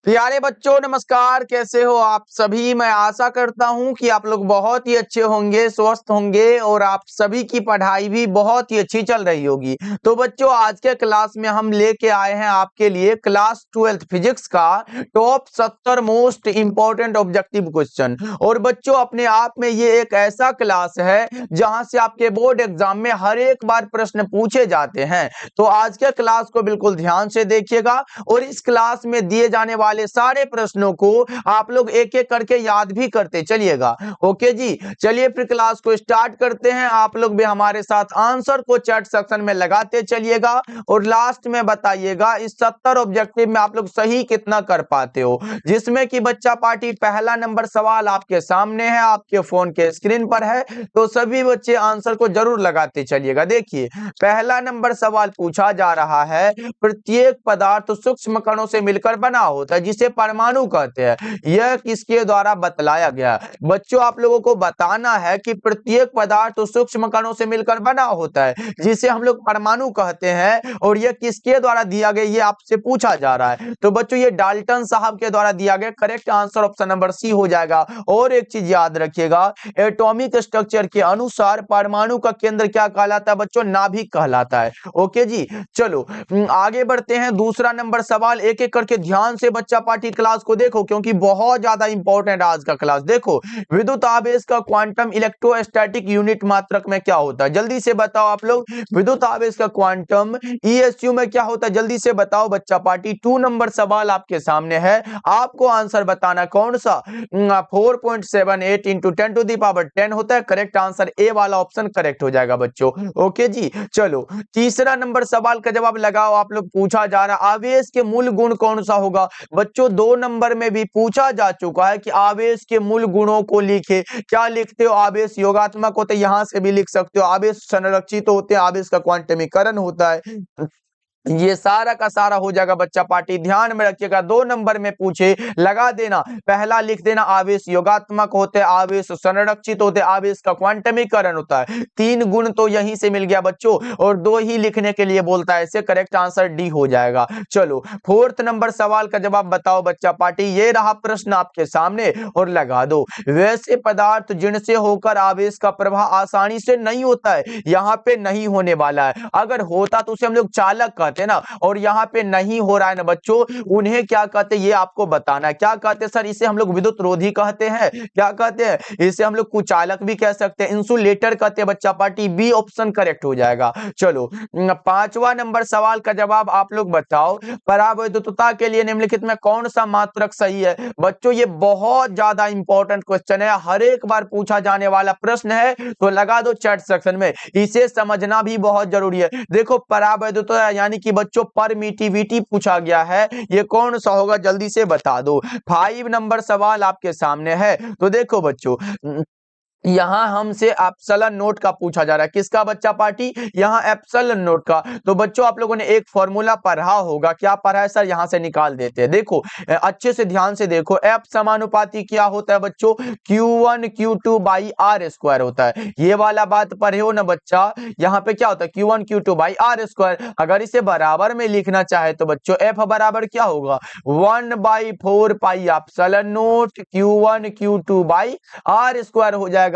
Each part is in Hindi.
प्यारे बच्चों नमस्कार, कैसे हो आप सभी। मैं आशा करता हूं कि आप लोग बहुत ही अच्छे होंगे, स्वस्थ होंगे और आप सभी की पढ़ाई भी बहुत ही अच्छी चल रही होगी। तो बच्चों आज के क्लास में हम लेके आए हैं आपके लिए क्लास 12th फिजिक्स का top 70 most important objective question. और बच्चों अपने आप में ये एक ऐसा क्लास है जहां से आपके बोर्ड एग्जाम में हर एक बार प्रश्न पूछे जाते हैं। तो आज के क्लास को बिल्कुल ध्यान से देखिएगा और इस क्लास में दिए जाने वाले सारे प्रश्नों को आप लोग एक एक करके याद भी करते चलिएगा। ओके जी, चलिए फिर क्लास को स्टार्ट करते हैं। आप लोग भी हमारे साथ आंसर को चैट सेक्शन में लगाते चलिएगा और लास्ट में बताइएगा इस 70 ऑब्जेक्टिव में आप लोग सही कितना कर पाते हो। जिसमें कि बच्चा पार्टी पहला नंबर सवाल आपके सामने है, आपके फोन के स्क्रीन पर है, तो सभी बच्चे आंसर को जरूर लगाते चलिएगा। देखिए पहला नंबर सवाल पूछा जा रहा है, प्रत्येक पदार्थ सूक्ष्म कणों से मिलकर बना होता है जिसे परमाणु कहते हैं, यह किसके द्वारा बतलाया गया। बच्चों आप लोगों को बताना है कि प्रत्येक पदार्थ सूक्ष्म कणों से मिलकर बना होता है जिसे हम लोग परमाणु कहते हैं और यह किसके द्वारा दिया गया, ये आपसे पूछा जा रहा है। तो बच्चों ये डाल्टन साहब के द्वारा दिया गया। Correct answer option number C हो जाएगा। और एक चीज याद रखिएगा, एटॉमिक स्ट्रक्चर के अनुसार परमाणु का केंद्र क्या कहलाता है बच्चों, नाभिक कहलाता है। ओके जी, चलो आगे बढ़ते हैं। दूसरा नंबर सवाल एक एक करके ध्यान से बच्चा पार्टी क्लास को देखो क्योंकि बहुत ज्यादा इंपॉर्टेंट आज का क्लास। देखो विद्युत आवेश का क्वांटम इलेक्ट्रोस्टैटिक यूनिट मात्रक में क्या होता है, जल्दी से बताओ आप लोग। विद्युत आवेश का क्वांटम ईएसयू में क्या होता है, जल्दी से बताओ बच्चा पार्टी। 2 नंबर सवाल आपके सामने है, आपको आंसर बताना कौन सा। 4.78 इंटू 10⁻10 होता है। करेक्ट आंसर ए वाला ऑप्शन करेक्ट हो जाएगा बच्चों। ओके जी, चलो तीसरा नंबर सवाल का जवाब लगाओ। आप लोग पूछा जा रहा आवेश के मूल गुण कौन सा होगा। बच्चों 2 नंबर में भी पूछा जा चुका है कि आवेश के मूल गुणों को लिखे। क्या लिखते हो, आवेश योगात्मक होते, यहां से भी लिख सकते हो। आवेश संरक्षित होते हैं, आवेश का क्वांटमीकरण होता है। ये सारा का सारा हो जाएगा बच्चा पार्टी, ध्यान में रखिएगा। 2 नंबर में पूछे लगा देना, पहला लिख देना आवेश योगात्मक होते, आवेश संरक्षित होते, आवेश का क्वांटमीकरण होता है। 3 गुण तो यहीं से मिल गया बच्चों और 2 ही लिखने के लिए बोलता है, इससे करेक्ट आंसर डी हो जाएगा। चलो 4th नंबर सवाल का जवाब बताओ बच्चा पार्टी। ये रहा प्रश्न आपके सामने और लगा दो। वैसे पदार्थ जिनसे होकर आवेश का प्रवाह आसानी से नहीं होता है, यहाँ पे नहीं होने वाला है। अगर होता तो उसे हम लोग चालक कहते ना, और यहाँ पे नहीं हो रहा है ना बच्चों, उन्हें क्या कहते हैं ये आपको बताना है। क्या कहते हैं सर, इसे हम लोग विद्युत रोधी कहते हैं। क्या कहते हैं, इसे हम लोग कुचालक भी कह सकते हैं, इंसुलेटर कहते हैं बच्चा पार्टी। बी ऑप्शन करेक्ट हो जाएगा। चलो 5वां नंबर सवाल का जवाब आप लोग बताओ। परावैद्युतता के लिए निम्नलिखित में कौन सा मात्रक सही है। बच्चों ये बहुत ज्यादा इंपॉर्टेंट क्वेश्चन है, हर एक बार पूछा जाने वाला प्रश्न है, तो लगा दो चैट सेक्शन में। इसे समझना भी बहुत जरूरी है। देखो परावैद्युतता यानी कि बच्चों परमिटिविटी पूछा गया है, ये कौन सा होगा जल्दी से बता दो। 5 नंबर सवाल आपके सामने है, तो देखो बच्चों यहां हमसे एप्सिलॉन नोट का पूछा जा रहा है। किसका बच्चा पार्टी, यहां एप्सिलॉन नोट का। तो बच्चों आप लोगों ने एक फॉर्मूला पढ़ा होगा, क्या पढ़ा है सर, यहां से निकाल देते हैं। देखो अच्छे से ध्यान से देखो, एफ समानुपाती क्या होता है बच्चों, Q1 Q2 by r square होता है। ये वाला बात पढ़े हो ना बच्चा, यहाँ पे क्या होता है Q1 Q2 by r square. अगर इसे बराबर में लिखना चाहे तो बच्चों एफ बराबर क्या होगा, 1/4 pi epsilon naught Q1 Q2 by r square हो जाएगा।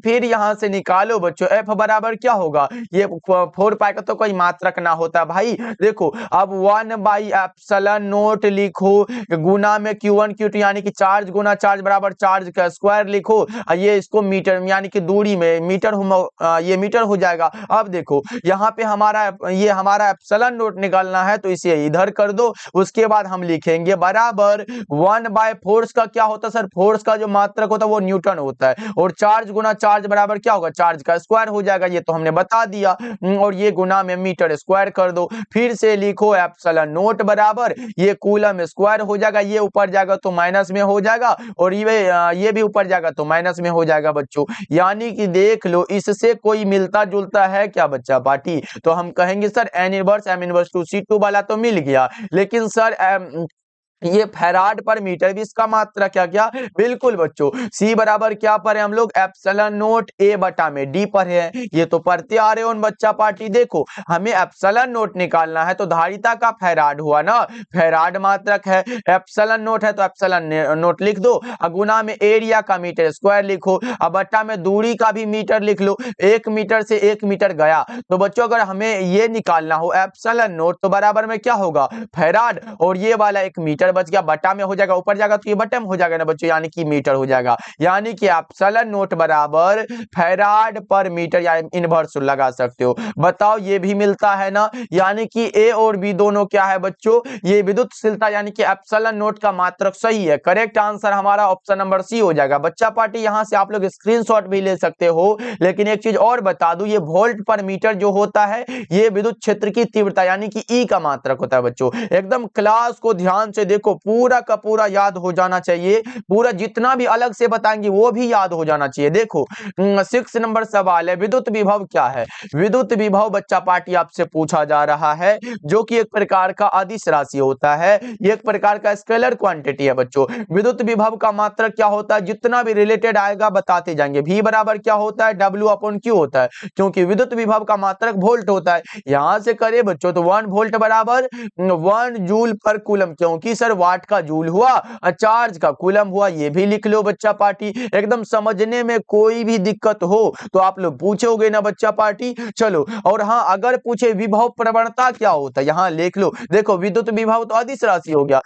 फिर यहां से निकालो बच्चों एफ बराबर क्या होगा, ये 4 पाई का तो कोई मात्रक ना होता भाई। देखो अब 1/एप्सिलॉन नोट लिखो गुना में Q1 Q2 यानी कि चार्ज गुना चार्ज बराबर चार्ज का स्क्वायर लिखो। ये इसको मीटर यानी कि दूरी में मीटर ये मीटर हो जाएगा। अब देखो यहाँ पे हमारा एप्सिलॉन नोट निकालना है, तो इसे इधर कर दो। उसके बाद हम लिखेंगे बराबर 1/फोर्स का क्या होता है सर, फोर्स का जो मात्रक होता है वो न्यूटन होता है, और चार्ज गुना चार्ज बराबर क्या होगा, चार्ज का स्क्वायर हो जाएगा। ये तो हमने बता दिया। और ये गुना में मीटर स्क्वायर कर दो। फिर से लिखो एप्सिलॉन नोट बराबर ये कूलम स्क्वायर हो जाएगा, ये ऊपर जाएगा तो माइनस में हो जाएगा, और ये भी ऊपर जाएगा तो माइनस में हो जाएगा बच्चों। यानी कि देख लो इससे कोई मिलता जुलता है क्या बच्चा पार्टी, तो हम कहेंगे sir N inverse M inverse two C2 वाला तो मिल गया, लेकिन सर ये फैराड पर मीटर भी इसका मात्रा क्या क्या बिल्कुल बच्चों सी बराबर क्या पर है हम लोग एप्सिलॉन नोट ए बटा में डी पर है। ये तो पढ़ते आ रहे हो बच्चा पार्टी। देखो हमें एप्सिलॉन नोट निकालना है तो धारिता का फैराड हुआ ना, फैराड मात्रक है, एप्सिलॉन नोट है तो एप्सिलॉन नोट लिख दो, गुना में एरिया का मीटर स्क्वायर लिखो, अब बटा में दूरी का भी मीटर लिख लो, 1 मीटर से 1 मीटर गया। तो बच्चों अगर हमें ये निकालना हो एप्सिलॉन नोट तो बराबर में क्या होगा फैराड, और ये वाला 1 मीटर बच गया, बटा में हो जाएगा, ऊपर जाएगा तो ये बटे में हो जाएगा ना बच्चों, यानी कि मीटर हो जाएगा, यानी कि एप्सिलॉन नोट बराबर फैराड पर मीटर, या इनवर्स लगा सकते हो। बताओ ये भी मिलता है ना, यानी कि ए और बी दोनों क्या है बच्चों ये विद्युतशीलता, यानी कि एप्सिलॉन नोट का मात्रक सही है। करेक्ट आंसर हमारा ऑप्शन नंबर सी हो जाएगा। बच्चा पार्टी यहां से आप लोग स्क्रीनशॉट भी ले सकते हो, लेकिन एक चीज और बता दूं, ये वोल्ट पर मीटर जो होता है ये विद्युत क्षेत्र की तीव्रता यानी कि ई का मात्रक होता है बच्चों। एकदम क्लास को ध्यान से देखो, पूरा का पूरा याद हो जाना चाहिए, पूरा जितना भी अलग से बताएंगे वो भी याद हो जाना चाहिए। देखो 6 नंबर सवाल है, विद्युत विभव क्या है। विद्युत विभव बच्चा पार्टी आपसे पूछा जा रहा है, जो कि एक प्रकार का अदिश राशि होता है, ये एक प्रकार का स्केलर क्वांटिटी है बच्चों। विद्युत विभव का मात्रक क्या होता है, जितना भी रिलेटेड आएगा बताते जाएंगे। V बराबर क्या होता है W/Q होता है, क्योंकि विद्युत विभव का मात्रक वोल्ट होता है। यहां से करे बच्चों तो 1 वोल्ट बराबर 1 जूल पर कूलम, क्योंकि सर वाट का जूल हुआ, चार्ज का कूलम हुआ, ये भी लिख लो बच्चा पार्टी। एकदम समझने में कोई भी दिक्कत हो तो आप लोग पूछोगे ना बच्चा पार्टी। चलो, और हाँ अगर पूछे विभव प्रवणता क्या होता है, यहां लिख लो। देखो विद्युत विभव तो अदिश राशि हो गया,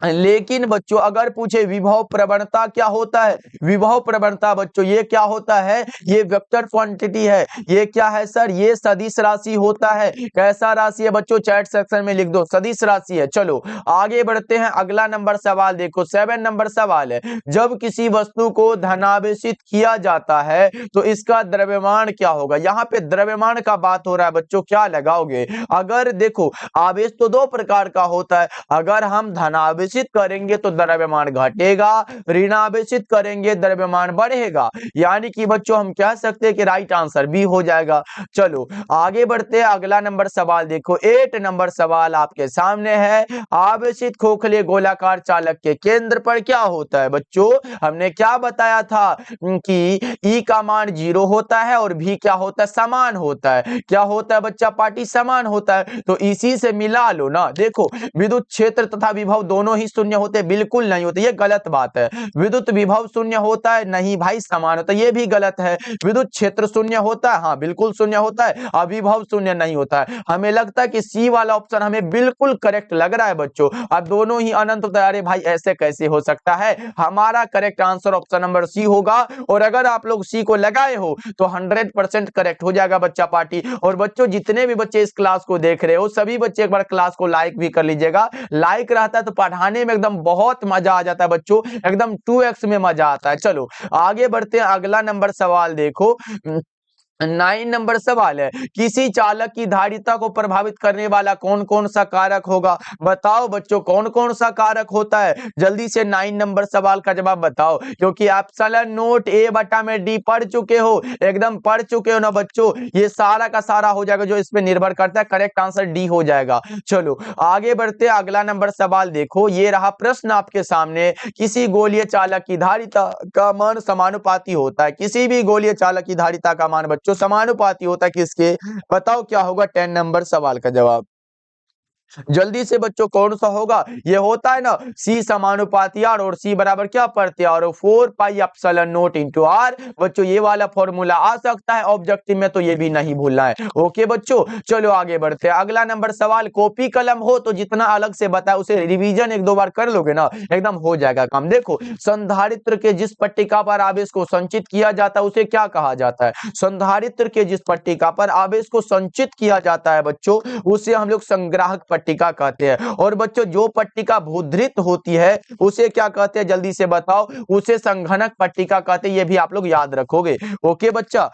लेकिन बच्चों अगर पूछे विभव प्रवणता क्या होता है, विभव प्रवणता बच्चों ये क्या होता है, ये वेक्टर क्वांटिटी है। ये क्या है सर, ये सदिश राशि होता है। कैसा राशि है बच्चों, चैट सेक्शन में लिख दो, सदिश राशि है। चलो आगे बढ़ते हैं, अगला नंबर सवाल देखो 7 नंबर सवाल है, जब किसी वस्तु को धनावेशित किया जाता है तो इसका द्रव्यमान क्या होगा। यहाँ पे द्रव्यमान का बात हो रहा है बच्चों, क्या लगाओगे। अगर देखो आवेश तो 2 प्रकार का होता है, अगर हम धनावेश करेंगे तो द्रव्यमान घटेगा, ऋणावेशित करेंगे द्रव्यमान बढ़ेगा, यानी कि बच्चों हम कह सकते हैं कि राइट आंसर बी हो जाएगा। चलो आगे बढ़ते हैं, अगला नंबर सवाल देखो 8 नंबर सवाल आपके सामने है, आवेशित खोखले गोलाकार चालक के केंद्र पर क्या होता है बच्चों। हमने क्या बताया था कि ई का मान 0 होता है और भी क्या होता है समान होता है। क्या होता है बच्चा पार्टी, समान होता है, तो इसी से मिला लो ना। देखो विद्युत क्षेत्र तथा विभव दोनों ही शून्य होते, बिल्कुल नहीं होते, ये गलत बात है। विद्युत विभव शून्य होता है नहीं भाई, समान होता है, ये भी गलत है। विद्युत क्षेत्र शून्य होता है, हाँ बिल्कुल शून्य होता है, और विभव शून्य नहीं होता है। हमें लगता है कि सी वाला ऑप्शन हमें बिल्कुल करेक्ट लग रहा है बच्चों, अब दोनों ही अनंत होता है। अरे भाई ऐसे कैसे हो सकता है, हमारा correct answer option number C होगा। और अगर आप लोग सी को लगाए हो तो 100% करेक्ट हो जाएगा बच्चा पार्टी। और बच्चों जितने भी बच्चे इस क्लास को देख रहे हो सभी बच्चे एक बार क्लास को लाइक भी कर लीजिएगा, लाइक रहता है तो पढ़ाने में एकदम बहुत मजा आ जाता है बच्चों, एकदम 2x में मजा आता है। चलो आगे बढ़ते हैं, अगला नंबर सवाल देखो 9 नंबर सवाल है, किसी चालक की धारिता को प्रभावित करने वाला कौन कौन सा कारक होगा। बताओ बच्चों कौन कौन सा कारक होता है, जल्दी से 9 नंबर सवाल का जवाब बताओ, क्योंकि एप्सिलॉन नोट ए बटा में डी पढ़ चुके हो, एकदम पढ़ चुके हो ना बच्चों, ये सारा का सारा हो जाएगा जो इस पे निर्भर करता है। करेक्ट आंसर डी हो जाएगा। चलो आगे बढ़ते हैं, अगला नंबर सवाल देखो, ये रहा प्रश्न आपके सामने, किसी गोलीय चालक की धारिता का मान समानुपाती होता है। किसी भी गोलीय चालक की धारिता का मान बच्चों समानुपाती होता है किसके, बताओ क्या होगा 10 नंबर सवाल का जवाब। जल्दी से बच्चों कौन सा होगा, ये होता है ना सी समानुपाती आर, और सी बराबर क्या पढ़ते हैं और 4 pi epsilon naught into r. बच्चों ये वाला फॉर्मूला आ सकता है ऑब्जेक्टिव में, तो ये भी नहीं भूलना है। ओके बच्चों चलो आगे बढ़ते हैं, अगला नंबर सवाल, कॉपी कलम हो तो जितना अलग से बताया उसे रिवीजन 1-2 बार कर लोगे ना एकदम हो जाएगा काम। देखो संधारित्र के जिस पट्टिका पर आवेश को संचित किया जाता है उसे क्या कहा जाता है। संधारित्र के जिस पट्टिका पर आवेश को संचित किया जाता है बच्चों उसे हम लोग संग्राहक पट्टिका कहते हैं। और बच्चों जो पट्टिका भूधृत होती है उसे क्या कहते हैं, जल्दी से बताओ, उसे संघनक पट्टिका कहते हैं, ये भी आप लोग याद रखोगे। ओके बच्चा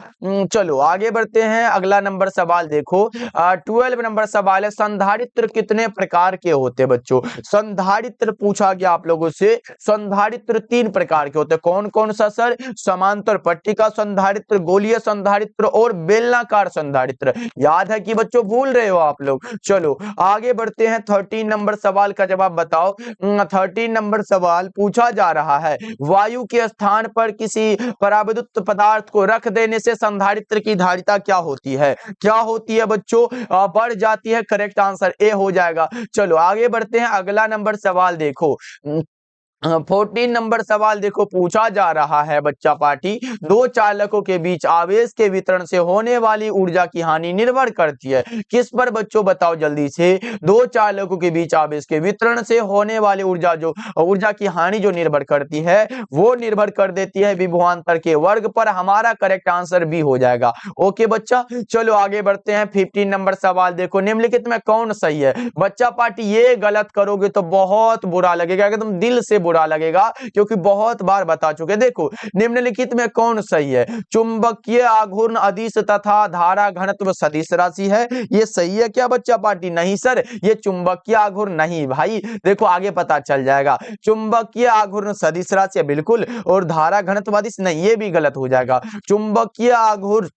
चलो आगे बढ़ते हैं, अगला नंबर सवाल देखो 12 नंबर सवाल है, संधारित्र कितने प्रकार के होते हैं बच्चों। संधारित्र पूछा गया आप लोगों से, संधारित्र 3 प्रकार के होते हैं। कौन कौन सा सर, समांतर पट्टिका संधारित्र, गोलीय संधारित्र और बेलनाकार संधारित्र। याद है कि बच्चों भूल रहे हो आप लोग। चलो आगे बढ़ते हैं 13 नंबर सवाल का जवाब बताओ। 13 नंबर सवाल पूछा जा रहा है, वायु के स्थान पर किसी पराविद्युत पदार्थ को रख देने से संधारित्र की धारिता क्या होती है? क्या होती है बच्चों? बढ़ जाती है। करेक्ट आंसर ए हो जाएगा। चलो आगे बढ़ते हैं, अगला नंबर सवाल देखो। 14 नंबर सवाल देखो, पूछा जा रहा है बच्चा पार्टी, दो चालकों के बीच आवेश के वितरण से होने वाली ऊर्जा की हानि निर्भर करती है किस पर? बच्चों बताओ जल्दी से। दो चालकों के बीच आवेश के वितरण से होने वाली ऊर्जा की हानि जो निर्भर करती है, वो निर्भर कर देती है विभवांतर के वर्ग पर। हमारा करेक्ट आंसर बी हो जाएगा। ओके बच्चा, चलो आगे बढ़ते हैं। 15 नंबर सवाल देखो, निम्नलिखित में कौन सही है? बच्चा पार्टी ये गलत करोगे तो बहुत बुरा लगेगा, एकदम दिल से बुरा लगेगा, क्योंकि बहुत बार बता चुके। देखो निम्नलिखित में कौन सही है? चुंबकीय आघूर्ण अदिश तथा धारा घनत्व सदिश राशि है, ये सही है क्या बच्चा पार्टी? नहीं सर, ये चुंबकीय आघूर्ण नहीं भाई, देखो आगे पता चल जाएगा। चुंबकीय आघूर्ण सदिश राशि है बिल्कुल, और धारा घनत्व अदिश नहीं, ये भी गलत हो जाएगा। चुंबकीय आघूर्ण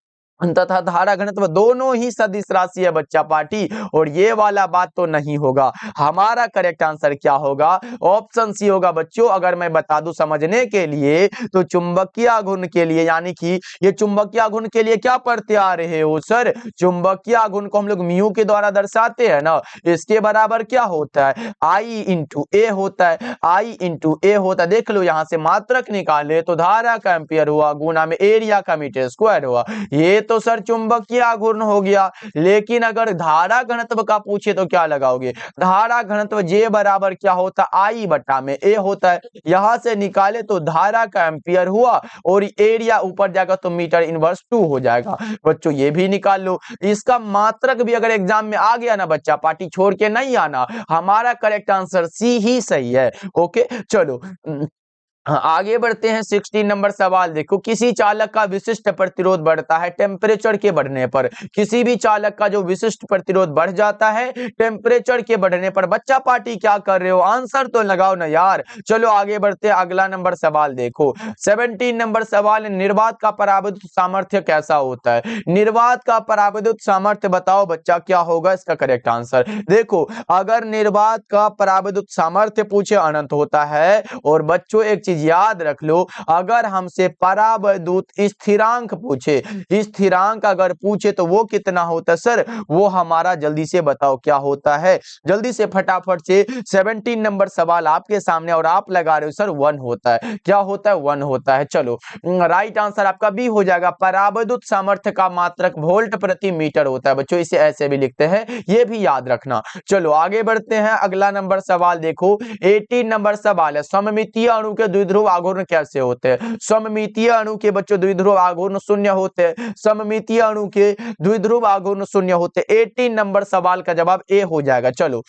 तथा धारा घनत्व दोनों ही सदिश राशि है बच्चा पार्टी, और ये वाला बात तो नहीं होगा। हमारा करेक्ट आंसर क्या होगा? ऑप्शन सी होगा बच्चों। अगर मैं बता दूं समझने के लिए, तो चुंबकीय आघूर्ण के लिए, यानी कि ये चुंबकीय आघूर्ण के लिए क्या पढ़ते आ रहे हो सर? चुंबकीय आघूर्ण को हम लोग म्यू के द्वारा दर्शाते हैं ना, इसके बराबर क्या होता है? आई इंटू ए होता है। आई इंटू ए होता है, देख लो यहां से मात्रक निकाले तो धारा का एम्पियर हुआ, गुना में एरिया का मीटर स्क्वायर हुआ। ये तो सर चुंबकीय आघूर्ण हो गया। लेकिन अगर धारा घनत्व का पूछे तो क्या लगाओगे? धारा घनत्व जे बराबर क्या होता? आई बटा में ए होता है। यहां से निकाले तो धारा का एम्पियर हुआ, और एरिया ऊपर जाएगा तो मीटर इनवर्स 2 हो जाएगा। बच्चों ये भी निकाल लो। इसका मात्रक भी अगर एग्जाम में आ गया ना बच्चा पार्टी, छोड़ के नहीं आना। हमारा करेक्ट आंसर सी ही सही है। ओके चलो आगे बढ़ते हैं। 16 नंबर सवाल देखो, किसी चालक का विशिष्ट प्रतिरोध बढ़ता है टेम्परेचर के बढ़ने पर। किसी भी चालक का जो विशिष्ट प्रतिरोध बढ़ जाता है टेम्परेचर के बढ़ने पर। बच्चा पार्टी क्या कर रहे हो? आंसर तो लगाओ ना यार। चलो आगे बढ़ते हैं, अगला नंबर सवाल देखो। 17 नंबर सवाल, निर्वात का पराविद्युत सामर्थ्य कैसा होता है? निर्वात का पराविद्युत सामर्थ्य बताओ बच्चा, क्या होगा इसका करेक्ट आंसर? देखो अगर निर्वात का पराविद्युत सामर्थ्य पूछे अनंत होता है, और बच्चों एक याद रख लो, अगर हमसे परावैद्युत स्थिरांक पूछे, स्थिरांक अगर पूछे तो वो कितना होता है सर? वो हमारा जल्दी से बताओ क्या होता है? जल्दी से फटाफट से। 17 नंबर सवाल आपके सामने और आप लगा रहे हो सर 1 होता है। क्या होता है? 1 होता है। चलो राइट आंसर आपका बी हो जाएगा। परावैद्युत सामर्थ्य का मात्रक वोल्ट प्रति मीटर होता है बच्चों, इसे ऐसे भी लिखते हैं, ये भी याद रखना। चलो आगे बढ़ते हैं, अगला नंबर सवाल देखो। 18 नंबर सवाल है, सममितीय अणु के द्विध्रुव आघूर्ण कैसे होते हैं? सममितीय अणु के बच्चों द्विध्रुव आघूर्ण शून्य होते हैं। सममितीय अणु के द्विध्रुव आघूर्ण शून्य होते हैं। 18 नंबर सवाल का जवाब ए हो जाएगा। चलो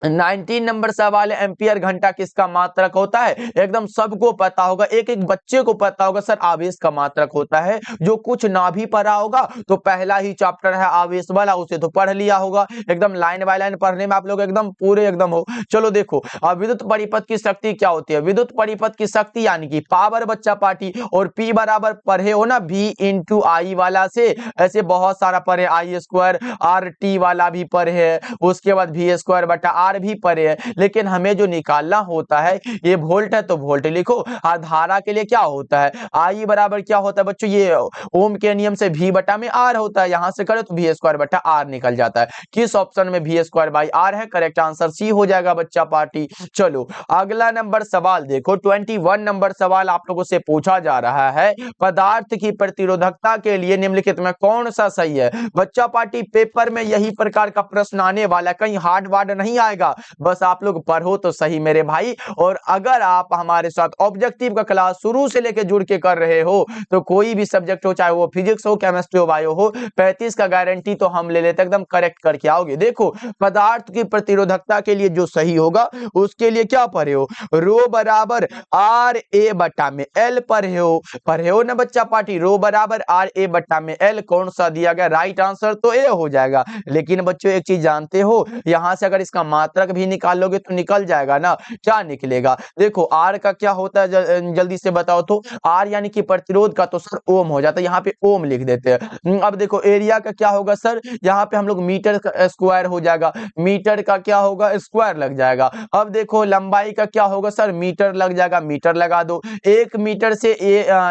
19 नंबर सवाल है, एम्पियर घंटा किसका मात्रक होता है? एकदम सबको पता होगा, एक एक बच्चे को पता होगा सर आवेश का मात्रक होता है। जो कुछ ना भी पढ़ा होगा तो पहला ही चैप्टर है आवेश वाला, उसे तो पढ़ लिया होगा। एकदम लाइन बाय लाइन पढ़ने में आप लोग एकदम पूरे एकदम हो। चलो देखो विद्युत परिपथ की शक्ति क्या होती है? विद्युत परिपथ की शक्ति यानी कि पावर बच्चा पार्टी, और पी बराबर पढ़े हो ना V इंटू आई वाला से, ऐसे बहुत सारा पढ़े, आई स्क्वायर आर टी वाला भी पढ़े है, उसके बाद V स्क्वायर बटा आर भी परे है। लेकिन हमें जो निकालना होता है, ये वोल्ट है तो वोल्ट लिखो, और धारा के लिए क्या होता है? आई बराबर क्या होता है बच्चों? ये ओम के नियम से V बटा में R होता है, यहां से करो तो V स्क्वायर बटा R निकल जाता है। किस ऑप्शन में V स्क्वायर बाई R है? करेक्ट आंसर सी हो जाएगा बच्चा पार्टी। चलो अगला नंबर सवाल देखो। 21 नंबर सवाल आप लोगों से पूछा जा रहा है, पदार्थ की प्रतिरोधकता के लिए निम्नलिखित में कौन सा सही है? बच्चा पार्टी पेपर में यही प्रकार का प्रश्न आने वाला, कहीं हार्ड वार्ड नहीं आएगा, बस आप लोग पढ़ो तो सही मेरे भाई। और अगर आप हमारे साथ ऑब्जेक्टिव का क्लास शुरू से लेकर जुड़ के कर रहे हो, तो कोई भी सब्जेक्ट हो, चाहे वो फिजिक्स हो, केमिस्ट्री हो, बायो हो, 35 का गारंटी तो हम ले लेते, एकदम करेक्ट करके आओगे। देखो पदार्थ की प्रतिरोधकता के लिए जो सही होगा उसके लिए क्या पढ़े हो? रो बराबर आर ए बटा में एल पढ़े हो ना बच्चा पार्टी? रो बराबर आर ए बटा में एल कौन सा दिया गया? राइट आंसर तो ए हो जाएगा। लेकिन बच्चों एक चीज जानते हो, यहां से अगर इसका मात्रक भी निकालोगे तो निकल जाएगा ना। क्या निकलेगा? देखो आर का क्या होता है, जल्दी से बताओ तो। आर यानी कि प्रतिरोध का तो सर ओम हो जाता है, यहाँ पे ओम लिख देते हैं। अब देखो एरिया का क्या होगा सर, यहाँ पे हम लोग मीटर का स्क्वायर हो जाएगा, मीटर का क्या होगा, स्क्वायर लग जाएगा। अब देखो लंबाई का क्या होगा सर, मीटर लग जाएगा, मीटर लगा दो। 1 मीटर से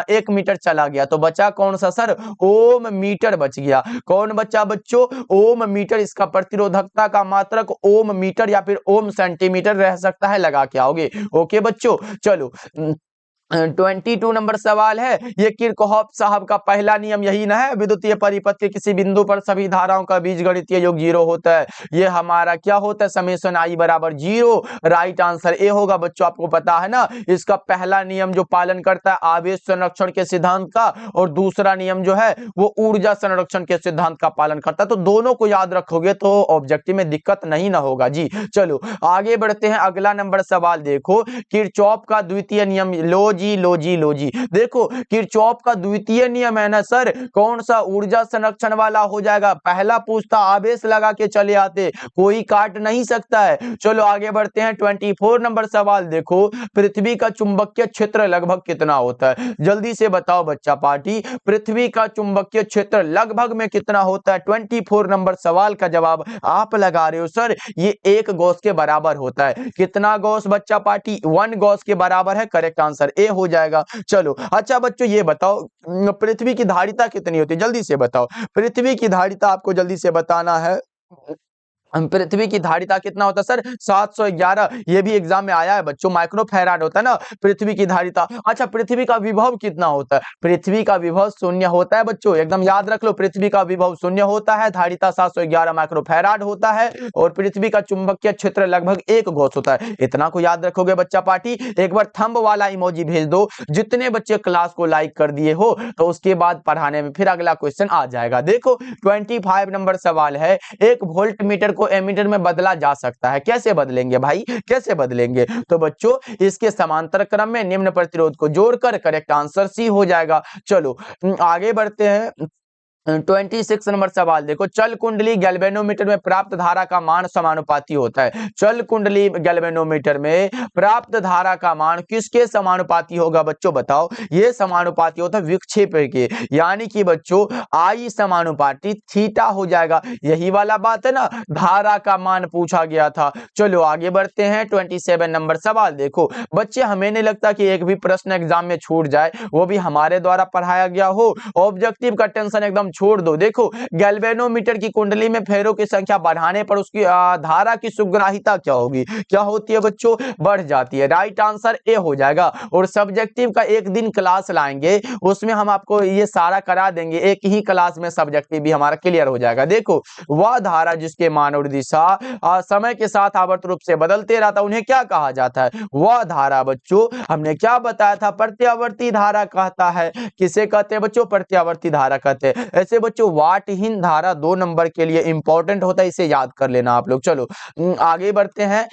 1 मीटर चला गया तो बचा कौन सा सर, ओम मीटर बच गया। कौन बचा बच्चों, ओम मीटर। इसका प्रतिरोधकता का मात्रक ओम मीटर या फिर ओम सेंटीमीटर रह सकता है, लगा के आओगे। ओके बच्चों, चलो 22 नंबर सवाल है। ये किरचॉफ साहब का पहला नियम यही ना है, विद्युतीय परिपथ के किसी बिंदु पर सभी धाराओं का बीजगणितीय योग 0 होता है। ये हमारा क्या होता है, समेशन आई बराबर 0। राइट आंसर ए होगा बच्चों, आपको पता है ना। इसका पहला नियम जो पालन करता है आवेश संरक्षण के सिद्धांत का, और दूसरा नियम जो है वो ऊर्जा संरक्षण के सिद्धांत का पालन करता है। तो दोनों को याद रखोगे तो ऑब्जेक्टिव में दिक्कत नहीं ना होगा जी। चलो आगे बढ़ते हैं, अगला नंबर सवाल देखो। किरचॉफ का द्वितीय नियम, लो जी। देखो किरचॉफ का द्वितीय नियम है ना सर, कौन सा, ऊर्जा संरक्षण वाला हो जाएगा। पहला पूछता आवेश लगा के चले आते, कोई काट नहीं सकता है। चलो आगे बढ़ते हैं, 24 नंबर सवाल देखो। पृथ्वी का चुंबकीय क्षेत्र लगभग कितना होता है, जल्दी से बताओ बच्चा पार्टी। पृथ्वी का चुंबकीय क्षेत्र लगभग में कितना होता है? 24 नंबर सवाल का जवाब आप लगा रहे हो सर, ये 1 गॉस के बराबर होता है। कितना गॉस बच्चा पार्टी, 1 गॉस के बराबर है। करेक्ट आंसर ए हो जाएगा। चलो अच्छा बच्चों ये बताओ, पृथ्वी की धारिता कितनी होती है, जल्दी से बताओ। पृथ्वी की धारिता आपको जल्दी से बताना है। पृथ्वी की धारिता कितना होता है सर, 711। ये भी एग्जाम में आया है बच्चों, माइक्रो फैराड होता है ना पृथ्वी की धारिता। अच्छा पृथ्वी का विभव कितना होता है, पृथ्वी का विभव 0 होता है बच्चों, एकदम याद रख लो। पृथ्वी का विभव 0 होता है, धारिता 711 माइक्रो फैराड होता है, और पृथ्वी का चुंबकीय क्षेत्र लगभग 1 गॉस होता है। इतना को याद रखोगे बच्चा पार्टी। एक बार थंब वाला इमोजी भेज दो, जितने बच्चे क्लास को लाइक कर दिए हो तो उसके बाद पढ़ाने में फिर अगला क्वेश्चन आ जाएगा। देखो 25 नंबर सवाल है। एक वोल्ट मीटर को एमीटर में बदला जा सकता है, कैसे बदलेंगे भाई, कैसे बदलेंगे? तो बच्चों इसके समांतर क्रम में निम्न प्रतिरोध को जोड़कर, करेक्ट आंसर सी हो जाएगा। चलो आगे बढ़ते हैं, 26 नंबर सवाल देखो। चल कुंडली गैल्वेनोमीटर में प्राप्त धारा का मान समानुपाती होता है। चल कुंडली गैल्वेनोमीटर में प्राप्त धारा का मान किसके समानुपाती होगा बच्चों, बताओ। ये समानुपाती होता है विक्षेपण के, यानी कि बच्चों आई समानुपाती थीटा हो जाएगा। यही वाला बात है ना, धारा का मान पूछा गया था। चलो आगे बढ़ते हैं, 27 नंबर सवाल देखो। बच्चे हमें नहीं लगता कि एक भी प्रश्न एग्जाम में छूट जाए, वो भी हमारे द्वारा पढ़ाया गया हो। ऑब्जेक्टिव का टेंशन एकदम छोड़ दो। देखो गैल्वेनोमीटर की कुंडली में फेरों की संख्या बढ़ाने पर उसकी धारा की सुग्राहिता क्या होगी, क्या होती है बच्चों, बढ़ जाती है। राइट आंसर ए हो जाएगा। और सब्जेक्टिव का एक दिन क्लास लाएंगे, उसमें हम आपको ये सारा करा देंगे, एक ही क्लास में सब्जेक्टिव भी हमारा क्लियर हो जाएगा। देखो वह धारा जिसके मान और दिशा समय के साथ आवर्त रूप से बदलते रहता है, उन्हें क्या कहा जाता है? वह धारा बच्चों हमने क्या बताया था, प्रत्यावर्ती धारा कहता है। किसे कहते हैं बच्चों, प्रत्यावर्ती धारा कहते हैं। ऐसे बच्चों वाटहीन धारा 2 नंबर के लिए इंपॉर्टेंट होता है, इसे याद कर लेना आप लोग। चलो आगे बढ़ते हैं,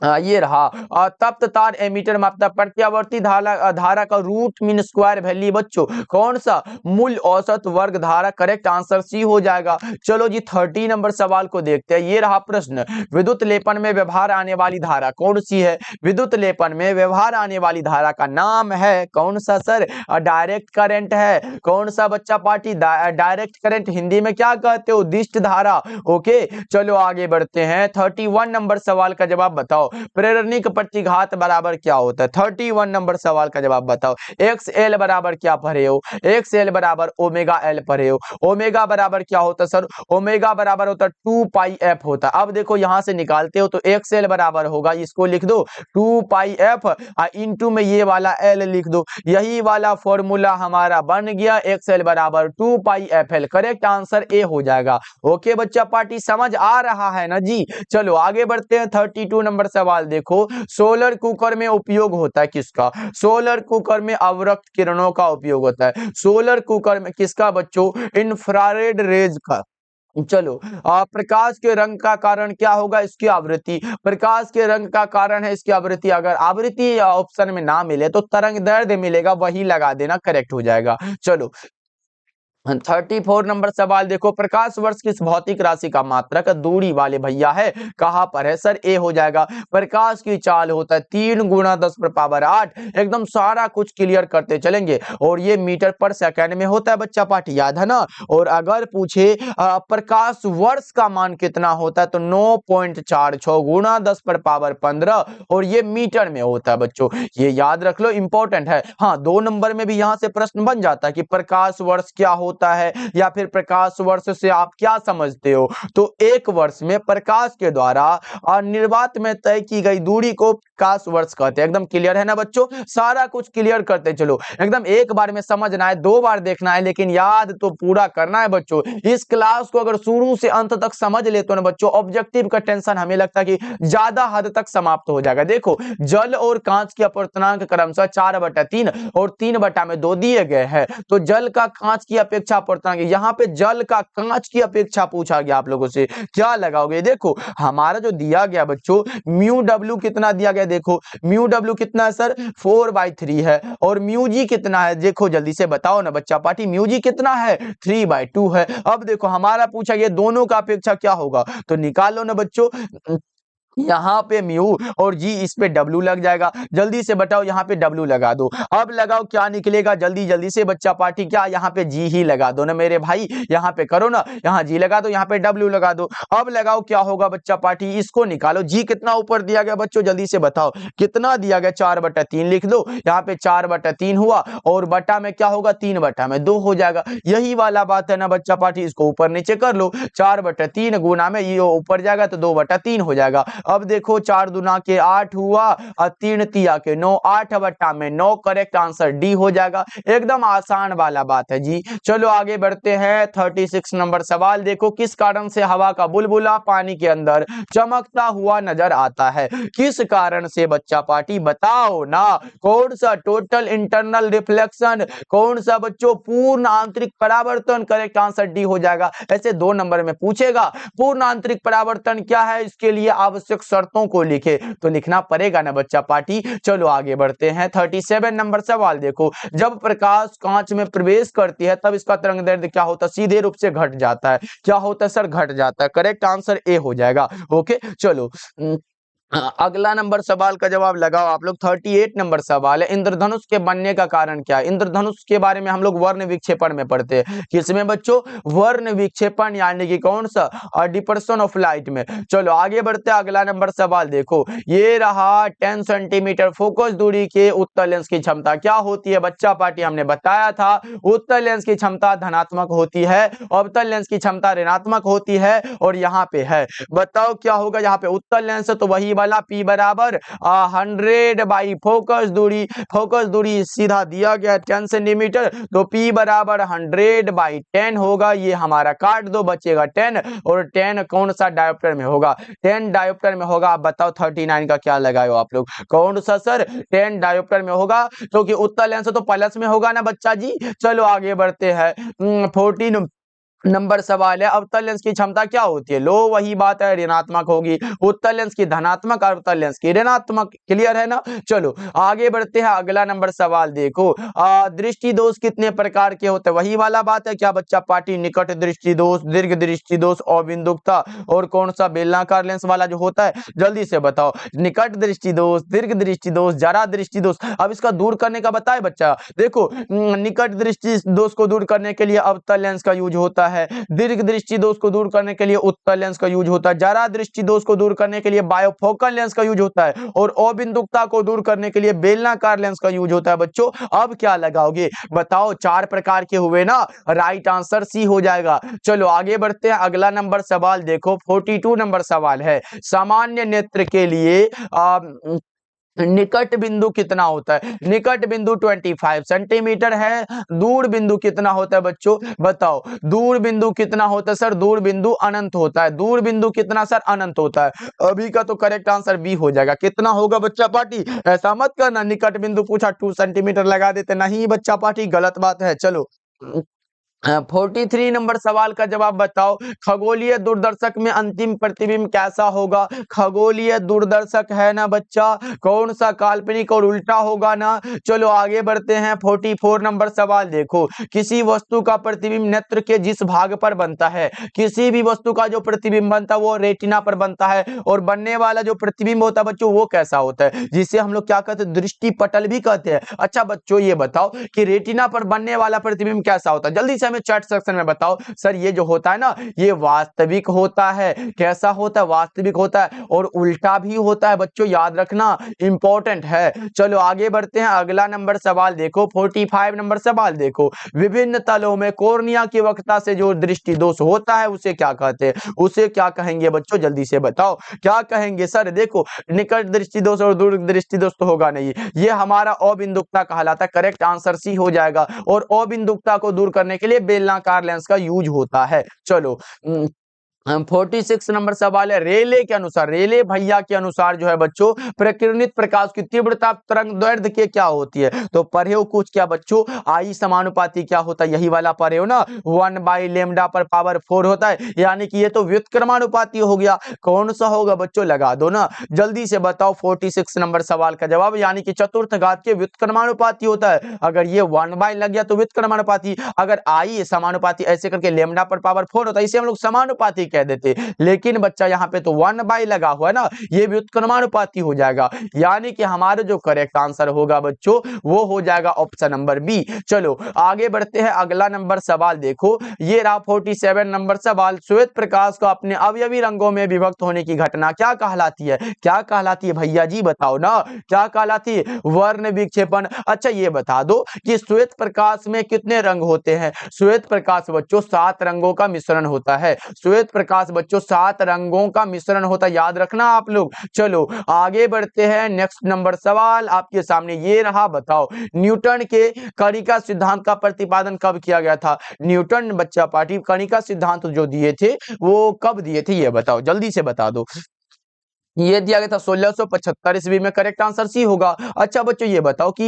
ये रहा तप्त तार एमीटर मापता प्रत्यावर्ती धारा का रूट मीन स्क्वायर वैल्यू बच्चों, कौन सा, मूल औसत वर्ग धारा। करेक्ट आंसर सी हो जाएगा। चलो जी 30 नंबर सवाल को देखते हैं। ये रहा प्रश्न, विद्युत लेपन में व्यवहार आने वाली धारा कौन सी है? विद्युत लेपन में व्यवहार आने वाली धारा का नाम है कौन सा सर, डायरेक्ट करंट है। कौन सा बच्चा पार्टी, डायरेक्ट करंट। हिंदी में क्या कहते हो, दिष्ट धारा। ओके चलो आगे बढ़ते हैं, 31 नंबर सवाल का जवाब बताओ। प्रेरणिक प्रतिघात बराबर क्या होता है? 31 नंबर सवाल का जवाब बताओ। एक्स एल बराबर क्या पढ़े हो, एक्स एल बराबर ओमेगा एल पढ़े हो। ओमेगा बराबर क्या होता है सर, ओमेगा बराबर होता है 2 पाई एफ होता है। अब देखो यहां से निकालते हो तो एक्स एल बराबर होगा, इसको लिख दो 2 पाई एफ, इंटू में ये वाला एल लिख दो। यही वाला फॉर्मूला हमारा बन गया, एक्स एल बराबर 2 pi F L. Correct answer A हो जाएगा। ओके बच्चा पार्टी समझ आ रहा है ना जी। चलो आगे बढ़ते हैं, 32 नंबर सवाल देखो। सोलर कुकर में उपयोग होता है किसका? सोलर कुकर में अवरक्त किरणों का उपयोग होता है। सोलर कुकर में किसका बच्चों? इंफ्रारेड रेज का। चलो प्रकाश के रंग का कारण क्या होगा? इसकी आवृत्ति। प्रकाश के रंग का कारण है इसकी आवृत्ति। अगर आवृत्ति ऑप्शन में ना मिले तो तरंग दैर्ध्य मिलेगा, वही लगा देना, करेक्ट हो जाएगा। चलो 34 नंबर सवाल देखो, प्रकाश वर्ष किस भौतिक राशि का मात्रक दूरी वाले भैया है? कहाँ पर है सर? ए हो जाएगा। प्रकाश की चाल होता है 3 गुणा 10 पर पावर 8। एकदम सारा कुछ क्लियर करते चलेंगे, और ये मीटर पर सेकंड में होता है बच्चा पार्टी, याद है ना। और अगर पूछे प्रकाश वर्ष का मान कितना होता है, तो 9.46 गुणा 10 पर पावर 15, और ये मीटर में होता है बच्चों, ये याद रख लो, इंपॉर्टेंट है। हाँ, 2 नंबर में भी यहाँ से प्रश्न बन जाता है कि प्रकाश वर्ष क्या होता है, या फिर प्रकाश वर्ष से आप क्या समझते हो। तो एक वर्ष में प्रकाश के द्वारा निर्वात में तय की गई दूरी को प्रकाश वर्ष कहते हैं। एकदम क्लियर है ना बच्चों? सारा कुछ क्लियर करते चलो, एकदम एक बार में समझना है, 2 बार देखना है, लेकिन याद तो पूरा करना है बच्चों। इस क्लास को अगर शुरू से अंत तक समझ लेते हो ना बच्चों, ऑब्जेक्टिव का टेंशन हमें लगता है कि ज्यादा हद तक समाप्त हो जाएगा। देखो, जल और कांच की अपर्तनांक क्रमशः 4/3 और 3/2 दिए गए हैं। तो जल का कांच की अपेक्षा अपर्तनांक, यहाँ पे जल का कांच की अपेक्षा पूछा गया आप लोगों से, क्या लगाओगे? देखो, हमारा जो दिया गया बच्चों, म्यू डब्ल्यू कितना दिया गया, देखो म्यू डब्ल्यू कितना है सर? 4/3 है। और म्यू जी कितना है? देखो जल्दी से बताओ ना बच्चा पार्टी, म्यू जी कितना है? 3/2 है। अब देखो, हमारा पूछा गया दोनों का अपेक्षा क्या होगा, तो निकालो ना बच्चों। यहाँ पे म्यू और जी, इस पे डब्ल्यू लग जाएगा। जल्दी से बताओ, यहाँ पे डब्ल्यू लगा दो। अब लगाओ, क्या निकलेगा? जल्दी जल्दी से बच्चा पार्टी, क्या यहाँ पे जी ही लगा दो ना मेरे भाई, यहाँ पे करो ना, यहाँ जी लगा दो, यहाँ पे डब्ल्यू लगा दो। अब लगाओ, क्या होगा बच्चा पार्टी, इसको निकालो। जी कितना ऊपर दिया गया बच्चों, जल्दी से बताओ कितना दिया गया? 4/3 लिख दो, यहाँ पे 4/3 हुआ, और बटा में क्या होगा? 3/2 हो जाएगा। यही वाला बात है ना बच्चा पार्टी, इसको ऊपर नीचे कर लो। 4/3 गुना में ये ऊपर जाएगा तो 2/3 हो जाएगा। अब देखो, 4 दूना के 8 हुआ और 3 तिया के 9, 8/9। करेक्ट आंसर डी हो जाएगा। एकदम आसान वाला बात है जी। चलो आगे बढ़ते हैं। 36 नंबर सवाल देखो, किस कारण से हवा का बुलबुला पानी के अंदर चमकता हुआ नजर आता है? किस कारण से बच्चा पार्टी, बताओ ना। कौन सा? Total internal reflection. कौन सा बच्चों? पूर्ण आंतरिक परावर्तन। करेक्ट आंसर डी हो जाएगा। ऐसे 2 नंबर में पूछेगा, पूर्ण आंतरिक परावर्तन क्या है, इसके लिए आवश्यक शर्तों को लिखे, तो लिखना पड़ेगा ना बच्चा पार्टी। चलो आगे बढ़ते हैं। 37 नंबर सवाल देखो, जब प्रकाश कांच में प्रवेश करती है तब इसका तरंगदैर्ध्य क्या होता है? सीधे रूप से घट जाता है। क्या होता है सर? घट जाता है। करेक्ट आंसर ए हो जाएगा। ओके, चलो अगला नंबर सवाल का जवाब लगाओ आप लोग। 38 नंबर सवाल है, इंद्रधनुष के बनने का कारण क्या है? इंद्रधनुष के बारे में हम लोग वर्ण विक्षेपण में पढ़ते हैं। किसमें बच्चों? वर्ण विक्षेपण, यानी कि कौन सा? डिपर्सन ऑफ लाइट में। चलो आगे बढ़ते हैं। अगला नंबर सवाल देखो, ये रहा 10 सेंटीमीटर फोकस दूरी के उत्तल लेंस की क्षमता क्या होती है? बच्चा पार्टी हमने बताया था, उत्तल लेंस की क्षमता धनात्मक होती है, अवतल लेंस की क्षमता ऋणात्मक होती है। और यहाँ पे है, बताओ क्या होगा? यहाँ पे उत्तल लेंस है तो वही वाला P बराबर 100 बाई फोकस दूरी सीधा दिया गया 10 सेंटीमीटर, तो P बराबर 100/10 होगा। ये हमारा काट दो, बचेगा 10, और 10 कौन सा डायोप्टर में होगा? 10 डायोप्टर में होगा। आप बताओ 39 का क्या लगाए हो आप लोग? कौन सा सर? 10 डायोप्टर में होगा, क्योंकि उत्तल लेंस तो प्लस में होगा ना बच्चा जी। चलो आगे बढ़ते हैं। 14 नंबर सवाल है, अवतल लेंस की क्षमता क्या होती है? लो, वही बात है, ऋणात्मक होगी। उत्तल लेंस की धनात्मक, अवतल लेंस की ऋणात्मक। क्लियर है ना? चलो आगे बढ़ते हैं। अगला नंबर सवाल देखो, दृष्टि दोष कितने प्रकार के होते हैं? वही वाला बात है क्या बच्चा पार्टी? निकट दृष्टि दोष, दीर्घ दृष्टि दोष, अबिंदुकता, और कौन सा? बेलनाकार लेंस वाला जो होता है। जल्दी से बताओ, निकट दृष्टि दोष, दीर्घ दृष्टि दोष, जरा दृष्टि दोष। अब इसका दूर करने का बताए बच्चा। देखो, निकट दृष्टि दोष को दूर करने के लिए अवतल लेंस का यूज होता है, दीर्घ दृष्टि दोष को दूर करने के लिए उत्तल लेंस का यूज होता है, जरा दृष्टि दोष को दूर करने के लिए बायोफोकल लेंस का यूज होता है, और अबिंदुकता को दूर करने के लिए बेलनाकार लेंस का यूज होता है। बच्चों अब क्या लगाओगे? बताओ, 4 प्रकार के हुए ना, राइट आंसर सी हो जाएगा। चलो आगे बढ़ते हैं। अगला नंबर सवाल देखो, 42 नंबर सवाल है, सामान्य नेत्र के लिए निकट बिंदु कितना होता है? निकट बिंदु 25 सेंटीमीटर है। दूर बिंदु कितना होता है बच्चों? बताओ, दूर बिंदु कितना होता है सर? दूर बिंदु अनंत होता है। दूर बिंदु कितना सर? अनंत होता है। अभी का तो करेक्ट आंसर बी हो जाएगा। कितना होगा बच्चा पार्टी? ऐसा मत करना, निकट बिंदु पूछा 2 सेंटीमीटर लगा देते, नहीं बच्चा पार्टी, गलत बात है। चलो 43 नंबर सवाल का जवाब बताओ। खगोलीय दूरदर्शक में अंतिम प्रतिबिंब कैसा होगा? खगोलीय दूरदर्शक है ना बच्चा, कौन सा काल्पनिक और उल्टा होगा ना। चलो आगे बढ़ते हैं। 44 नंबर सवाल देखो। किसी वस्तु का प्रतिबिंब नेत्र के जिस भाग पर बनता है, किसी भी वस्तु का जो प्रतिबिंब बनता है वो रेटिना पर बनता है, और बनने वाला जो प्रतिबिंब होता है बच्चों वो कैसा होता है, जिसे हम लोग क्या कहते हैं, दृष्टि पटल भी कहते हैं। अच्छा बच्चों ये बताओ कि रेटिना पर बनने वाला प्रतिबिंब कैसा होता है, जल्दी से हमें चैट सेक्शन में बताओ। सर ये जो होता है ना ये वास्तविक होता है। कैसा होता है? वास्तविक होता है, और उल्टा भी होता है बच्चों, याद रखना इंपॉर्टेंट है। चलो आगे बढ़ते हैं। अगला नंबर सवाल देखो। 45 नंबर सवाल देखो। विभिन्न तलों में कॉर्निया की वक्रता से जो दृष्टि दोष होता है उसे क्या कहते हैं? उसे क्या कहेंगे बच्चों, जल्दी से बताओ क्या कहेंगे। सर देखो निकट दृष्टि दोष और दूर दृष्टि दोष तो होगा नहीं, ये हमारा अबिंदुकता कहलाता है। करेक्ट आंसर सी हो जाएगा। और अबिंदुकता को दूर करने के लिए बेलनाकार लेंस का यूज होता है। चलो 46 नंबर सवाल है। रेले के अनुसार, रेले भैया के अनुसार जो है बच्चों, प्रकिरणित प्रकाश की तीव्रता तरंग दैर्ध्य के क्या होती है? तो पढ़े हो कुछ क्या बच्चों, आई समानुपाती क्या होता है, यही वाला पढ़े हो ना, 1/λ पर पावर 4 होता है, यानी कि ये तो व्युत्क्रमानुपाती हो गया। कौन सा होगा बच्चों, लगा दो ना, जल्दी से बताओ। 46 नंबर सवाल का जवाब, यानी कि चतुर्थ घात के व्युत्क्रमानुपाती होता है। अगर ये 1 लग गया तो व्युत्क्रमानुपाती, अगर आई समानुपाती ऐसे करके लैम्डा पर पावर 4 होता है, इसे हम लोग समानुपाती कह देते। लेकिन बच्चा यहाँ पे तो 1 लगा हुआ है ना, ये व्युत्क्रमानुपाती हो जाएगा, यानी कि हमारा जो करेक्ट आंसर होगा बच्चों वो हो जाएगा ऑप्शन नंबर बी। चलो आगे बढ़ते हैं। अगला नंबर सवाल देखो, ये रहा 47 नंबर सवाल। श्वेत प्रकाश को अपने अवयवी रंगों में विभक्त होने की घटना क्या कहलाती है? क्या कहलाती है भैया जी, बताओ ना, क्या कहलाती है? वर्ण विक्षेपण। अच्छा ये बता दो कि श्वेत प्रकाश में कितने रंग होते हैं? श्वेत प्रकाश बच्चों 7 रंगों का मिश्रण होता है। श्वेत प्रकाश बच्चों 7 रंगों का मिश्रण होता है, याद रखना आप लोग। चलो आगे बढ़ते हैं। नेक्स्ट नंबर सवाल आपके सामने ये रहा, बताओ न्यूटन के कणिका सिद्धांत का प्रतिपादन कब किया गया था? न्यूटन बच्चा पार्टी कणिका सिद्धांत जो दिए थे वो कब दिए थे, ये बताओ, जल्दी से बता दो। ये दिया गया था 1675 ईस्वी में। करेक्ट आंसर सी होगा। अच्छा बच्चों ये बताओ कि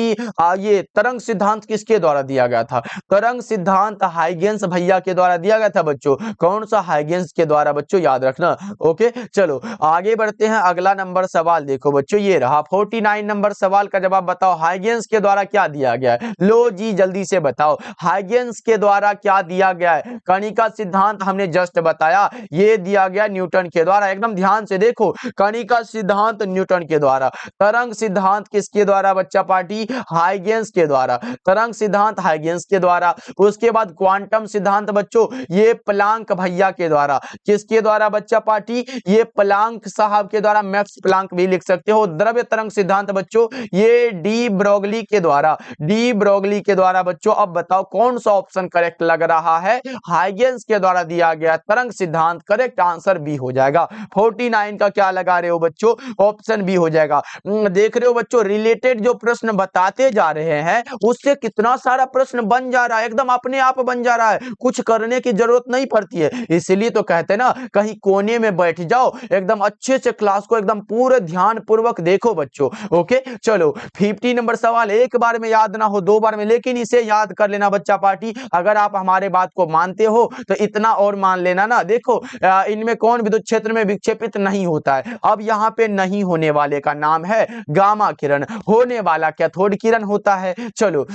ये तरंग सिद्धांत किसके द्वारा दिया गया था? तरंग सिद्धांत हाइगेंस भैया के द्वारा दिया गया था बच्चों। कौन सा? हाइगेंस के द्वारा बच्चों, याद रखना। ओके चलो आगे बढ़ते हैं। अगला नंबर सवाल देखो बच्चों, ये रहा 49 नंबर सवाल का जवाब बताओ। हाइगेंस के द्वारा क्या दिया गया है? लो जी जल्दी से बताओ, हाइगेंस के द्वारा क्या दिया गया है? कणिका सिद्धांत हमने जस्ट बताया, ये दिया गया न्यूटन के द्वारा। एकदम ध्यान से देखो, कणिका सिद्धांत न्यूटन के द्वारा, तरंग सिद्धांत किसके द्वारा बच्चा पार्टी? हाइगेंस के द्वारा। तरंग सिद्धांत हाइगेंस के द्वारा। उसके बाद क्वांटम सिद्धांत बच्चों ये प्लांक भैया के द्वारा। किसके द्वारा बच्चा पार्टी? ये प्लांक साहब के द्वारा, मैक्स प्लांक भी लिख सकते हो। द्रव्य तरंग सिद्धांत बच्चों ये डी ब्रोगली के द्वारा, डी ब्रोगली के द्वारा बच्चों। अब बताओ कौन सा ऑप्शन करेक्ट लग रहा है? हाइगेंस के द्वारा दिया गया तरंग सिद्धांत, करेक्ट आंसर बी हो जाएगा। 49 का क्या लगा रहे हो बच्चों? ऑप्शन बी हो जाएगा। देख रहे हो बच्चों, रिलेटेड जो प्रश्न बताते जा रहे हैं उससे कितना सारा प्रश्न बन जा रहा है, एकदम अपने आप बन जा रहा है, कुछ करने की जरूरत नहीं पड़ती है। इसलिए तो कहते हैं ना, कहीं कोने में बैठ जाओ, एकदम अच्छे से क्लास को एकदम पूरे ध्यान पूर्वक देखो बच्चों। ओके चलो 50 नंबर सवाल, एक बार में याद ना हो 2 बार में, लेकिन इसे याद कर लेना बच्चा पार्टी। अगर आप हमारे बात को मानते हो तो इतना और मान लेना ना। देखो इनमें कौन विद्युत क्षेत्र में विक्षेपित नहीं होता है? अब यहाँ पे नहीं होने वाले का नाम है गामा किरण, होने वाला कैथोड किरण होता है। चलो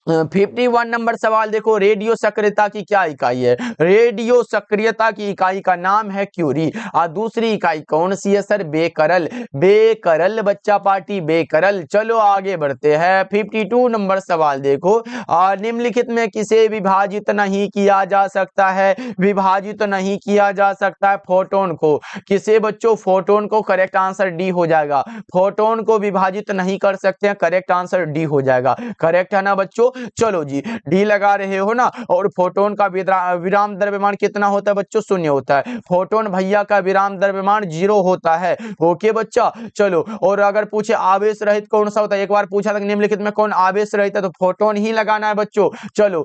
51 नंबर सवाल देखो, रेडियो सक्रियता की क्या इकाई है? रेडियो सक्रियता की इकाई का नाम है क्यूरी। और दूसरी इकाई कौन सी है सर? बेकरल। बेकरल बच्चा पार्टी, बेकरल। चलो आगे बढ़ते हैं। 52 नंबर सवाल देखो, निम्नलिखित में किसे विभाजित नहीं किया जा सकता है? विभाजित नहीं किया जा सकता है फोटोन को। किसे बच्चों? फोटोन को। करेक्ट आंसर डी हो जाएगा। फोटोन को विभाजित नहीं कर सकते हैं, करेक्ट आंसर डी हो जाएगा। करेक्ट है ना बच्चों? चलो जी डी लगा रहे हो ना। और फोटोन का विराम द्रव्यमान कितना होता है बच्चों? 0 होता है। फोटोन भैया का विराम द्रव्यमान 0 होता है। ओके बच्चा चलो, और अगर पूछे आवेश रहित कौन सा होता है, एक बार पूछा था निम्नलिखित में कौन आवेश रहित है, तो फोटोन ही लगाना है बच्चों। चलो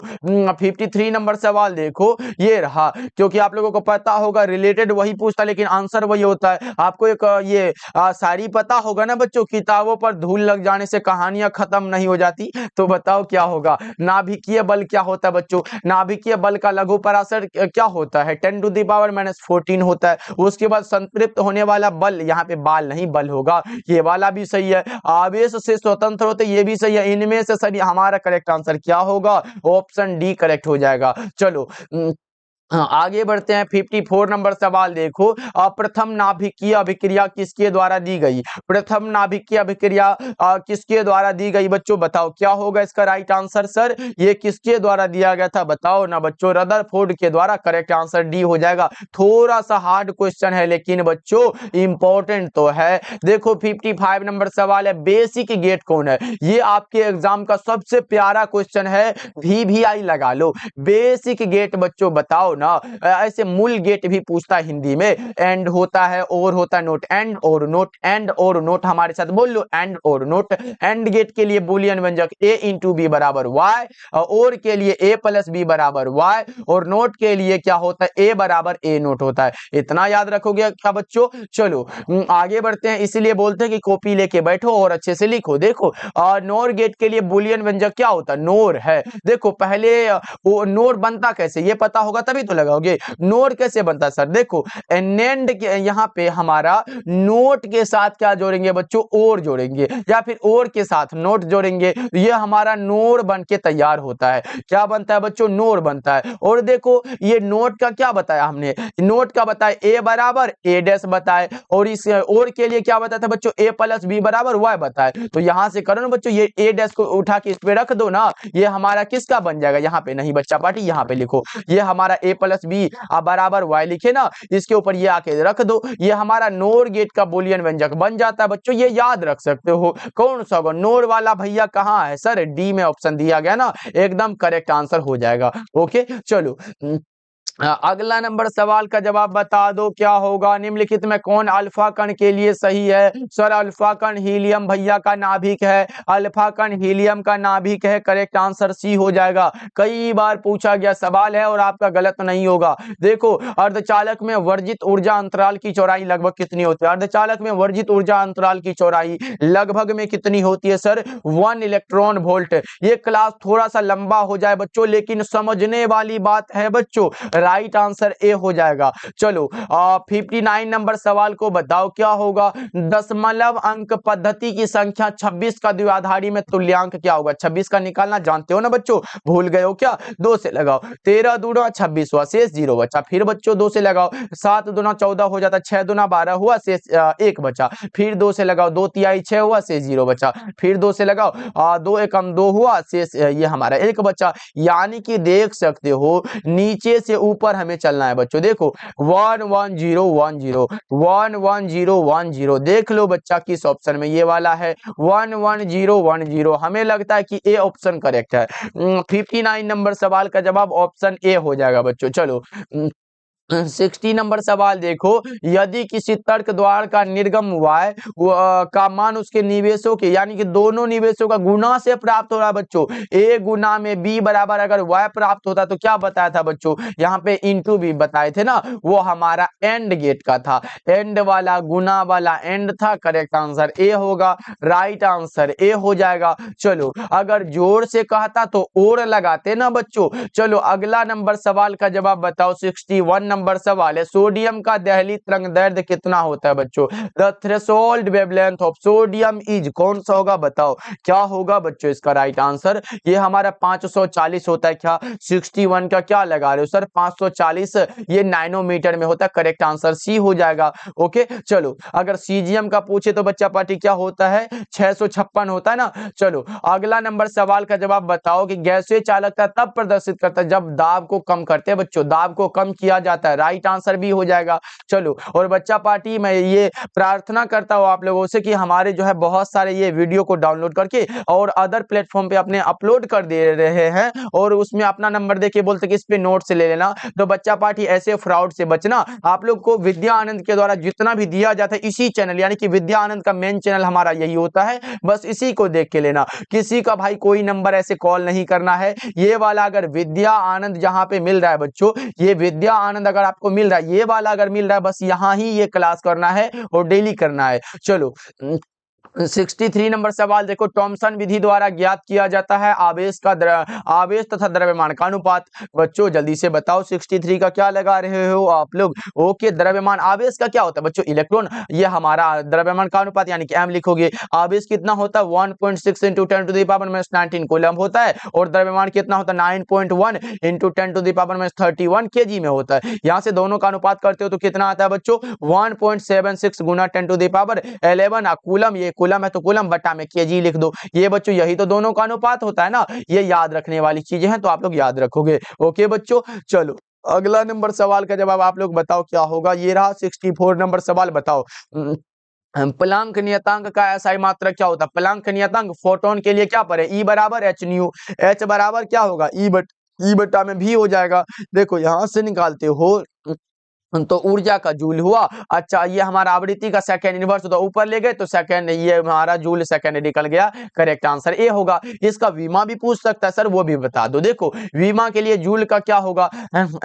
53 नंबर सवाल देखो, ये रहा, क्योंकि आप लोगों को पता होगा रिलेटेड वही पूछता लेकिन आंसर वही होता है। आपको एक ये शायरी पता होगा ना बच्चों, किताबों पर धूल लग जाने से कहानियां खत्म नहीं हो जाती, तो बताओ क्या होगा? होगा। नाभिकीय बल क्या होता है बच्चों? नाभिकीय बल का लघु पराशर क्या होता है? 10⁻⁻14 होता है। उसके बाद संतृप्त होने वाला बल, यहाँ पे बाल नहीं बल होगा, ये वाला भी सही है। आवेश से स्वतंत्र होते, ये भी सही है। इनमें से सभी हमारा करेक्ट आंसर क्या होगा? ऑप्शन डी करेक्ट हो जाएगा। चलो हाँ, आगे बढ़ते हैं। 54 नंबर सवाल देखो। प्रथम नाभिकीय अभिक्रिया किसके द्वारा दी गई? प्रथम नाभिकीय अभिक्रिया किसके द्वारा दी गई बच्चों? बताओ क्या होगा इसका राइट आंसर? सर ये किसके द्वारा दिया गया था? बताओ ना बच्चों। रदरफोर्ड के द्वारा। करेक्ट आंसर डी हो जाएगा। थोड़ा सा हार्ड क्वेश्चन है लेकिन बच्चों इंपॉर्टेंट तो है। देखो 55 नंबर सवाल है, बेसिक गेट कौन है? ये आपके एग्जाम का सबसे प्यारा क्वेश्चन है, VVI लगा लो। बेसिक गेट बच्चों बताओ ना। ऐसे मूल गेट भी पूछता है हिंदी में। एंड होता है, और होता है नोट। एंड और नोट, एंड और नोट हमारे साथ बोल लो। एंड और नोट। एंड गेट के लिए बूलियन व्यंजक a इंटू बी बराबर y, और के लिए a प्लस बी बराबर y, और नोट के लिए क्या होता है? a बराबर a नोट होता है। इतना याद रखोगे क्या बच्चों? चलो आगे बढ़ते हैं। इसीलिए बोलते हैं कि कॉपी लेके बैठो और अच्छे से लिखो। देखो नोर गेट के लिए बूलियन व्यंजक क्या होता है? नोर है। देखो पहले वो नोर बनता कैसे ये पता होगा तभी तो लगाओगे। नोर कैसे बनता है सर? देखो एंड यहाँ पे हमारा नोट के साथ क्या जोड़ेंगे बच्चों? और जोड़ेंगे, या फिर और के साथ नोट जोड़ेंगे, ये हमारा नोर बन के तैयार होता है। क्या बनता है बच्चों? नोर बनता है। और देखो ये नोट का क्या बताया हमने? नोट का बताया a बराबर a डैश बताए, और इस और के लिए क्या बताया था बच्चों? a प्लस बी बराबर y बताए। तो यहां से करो ना बच्चों, ये a डैश को उठा के इस पे रख दो ना, ये हमारा किसका बन जाएगा? यहाँ पे नहीं बच्चा पार्टी, यहाँ पे लिखो। ये हमारा a प्लस बी बराबर y लिखे ना, इसके ऊपर ये आके रख दो, ये हमारा नोर गेट का बूलियन व्यंजक बन जाता है बच्चों। ये याद रख सकते हो। कौन सा होगा? नोर वाला भैया कहाँ है सर? डी में ऑप्शन दिया गया ना, एकदम करेक्ट आंसर हो जाएगा। ओके चलो अगला नंबर सवाल का जवाब बता दो क्या होगा? निम्नलिखित में कौन अल्फा कण के लिए सही है? सर अल्फा कण हीलियम भैया का नाभिक है। अल्फा कण हीलियम का नाभिक है। करेक्ट आंसर सी हो जाएगा। कई बार पूछा गया सवाल है और आपका गलत नहीं होगा। देखो अर्धचालक में वर्जित ऊर्जा अंतराल की चौड़ाई लगभग कितनी होती है? अर्धचालक में वर्जित ऊर्जा अंतराल की चौड़ाई लगभग में कितनी होती है सर? 1 electron volt. ये क्लास थोड़ा सा लंबा हो जाए बच्चों, लेकिन समझने वाली बात है बच्चों। राइट आंसर ए हो जाएगा। चलो 59 नंबर सवाल को बताओ क्या होगा? दशमलव अंक पद्धति की संख्या 26 का द्विआधारी में तुल्यांक क्या होगा? 26 का निकालना जानते हो ना बच्चों, भूल गए हो क्या? 2 से लगाओ। 13 दूना 26 हुआ, शेष 0 बचा। फिर बच्चों 2 से लगाओ। 7 दूना 14 हो जाता, 6 दूना 12 हुआ, शेष 1 बचा। फिर 2 से लगाओ। 2 तिहाई 6 हुआ, शेष 0 बचा। फिर 2 से लगाओ। 2 एकम 2 हुआ, शेष ये हमारा 1 बचा। यानी कि देख सकते हो नीचे से ऊपर हमें चलना है बच्चों। देखो 11010 11010 देख लो बच्चा किस ऑप्शन में? ये वाला है 11010। हमें लगता है कि ए ऑप्शन करेक्ट है। 59 नंबर सवाल का जवाब ऑप्शन ए हो जाएगा बच्चों। चलो 60 नंबर सवाल देखो। यदि किसी तर्क द्वार का निर्गम y का मान उसके निवेशों के, यानी कि दोनों निवेशों का गुना से प्राप्त हो रहा है बच्चों। a गुना में b बराबर अगर y प्राप्त होता तो क्या बताया था बच्चों? यहाँ पे इंटू b बताए थे ना, वो हमारा एंड गेट का था। एंड वाला गुना वाला एंड था। करेक्ट आंसर ए होगा। राइट आंसर ए हो जाएगा। चलो अगर जोर से कहता तो और लगाते ना बच्चों। चलो अगला नंबर सवाल का जवाब बताओ। 61 नंबर सवाल है, सोडियम का दहली तरंगदैर्ध्य कितना होता है बच्चों? The threshold wavelength of sodium is, कौन सा होगा बताओ? क्या होगा बच्चों इसका राइट आंसर? ये हमारा 540 होता है। क्या 61 का क्या लगा रहे हो सर? 540 ये नैनोमीटर में होता है। करेक्ट आंसर सी हो जाएगा। ओके चलो अगर सीजीएम का पूछे तो बच्चा पार्टी क्या होता है? 656 होता है ना। चलो अगला नंबर सवाल का जवाब बताओ कि गैसीय चालकता तब प्रदर्शित करता है जब दाब को कम करते हैं बच्चों। दाब को कम किया जाता है। राइट आंसर भी हो जाएगा। चलो और बच्चा पार्टी मैं ये प्रार्थना करता हूं आप लोगों से कि हमारे जो है बहुत सारे ये वीडियो को डाउनलोड करके और अदर प्लेटफॉर्म पे अपने अपलोड कर दे रहे हैं, और उसमें अपना नंबर देके बोलते कि इस पे नोट से ले लेना। तो बच्चा पार्टी ऐसे फ्रॉड से बचना। आप लोग को विद्या आनंद के द्वारा जितना भी दिया जाता है इसी चैनल, यानी कि विद्या आनंद का मेन चैनल हमारा यही होता है, बस इसी को देख के लेना। किसी का भाई कोई नंबर ऐसे कॉल नहीं करना है। ये वाला अगर विद्या आनंद जहां पे मिल रहा है बच्चों, ये विद्या आनंद अगर आपको मिल रहा है, ये वाला अगर मिल रहा है, बस यहां ही ये क्लास करना है और डेली करना है। चलो 63 नंबर सवाल देखो, थॉमसन विधि द्वारा ज्ञात किया जाता है आवेश तथा द्रव्यमान का अनुपात। बच्चों जल्दी से बताओ 63 का क्या लगा रहे हो आप लोग। ओके, द्रव्यमान आवेश का क्या होता है बच्चों, इलेक्ट्रॉन। ये हमारा द्रव्यमान का अनुपात यानी कि m लिखोगे। आवेश कितना होता है 1.6 into 10 to the power -19 coulomb होता है, और द्रव्यमान कितना होता है 9.1 into 10 to the power -31 kg में होता है। यहाँ से दोनों का अनुपात करते हो तो कितना आता है बच्चों 1.76 गुना 10 टू द पावर 11 कूलम। ये कूलम है तो कूलम बटा में केजी लिख दो। ये बच्चों यही तो दोनों का अनुपात होता है ना, ये याद रखने वाली चीजें हैं तो आप लोग याद रखोगे। ओके बच्चों, चलो अगला नंबर सवाल का जवाब आप लोग बताओ क्या होगा। ये रहा 64 नंबर सवाल, बताओ प्लांक नियतांक का एसआई मात्रक क्या होता है। प्लांक नियतांक फोटोन के लिए क्या पढ़े, ई बराबर एच न्यू। एच बराबर क्या होगा ई बटा में भी हो जाएगा। देखो यहां से निकालते हो तो ऊर्जा का जूल हुआ। अच्छा, ये हमारा आवृत्ति का सेकंड इनवर्स तो ऊपर ले गए तो सेकंड, ये हमारा जूल सेकंड निकल गया। करेक्ट आंसर ए होगा। इसका वीमा भी पूछ सकता है सर, वो भी बता दो। देखो वीमा के लिए जूल का क्या होगा,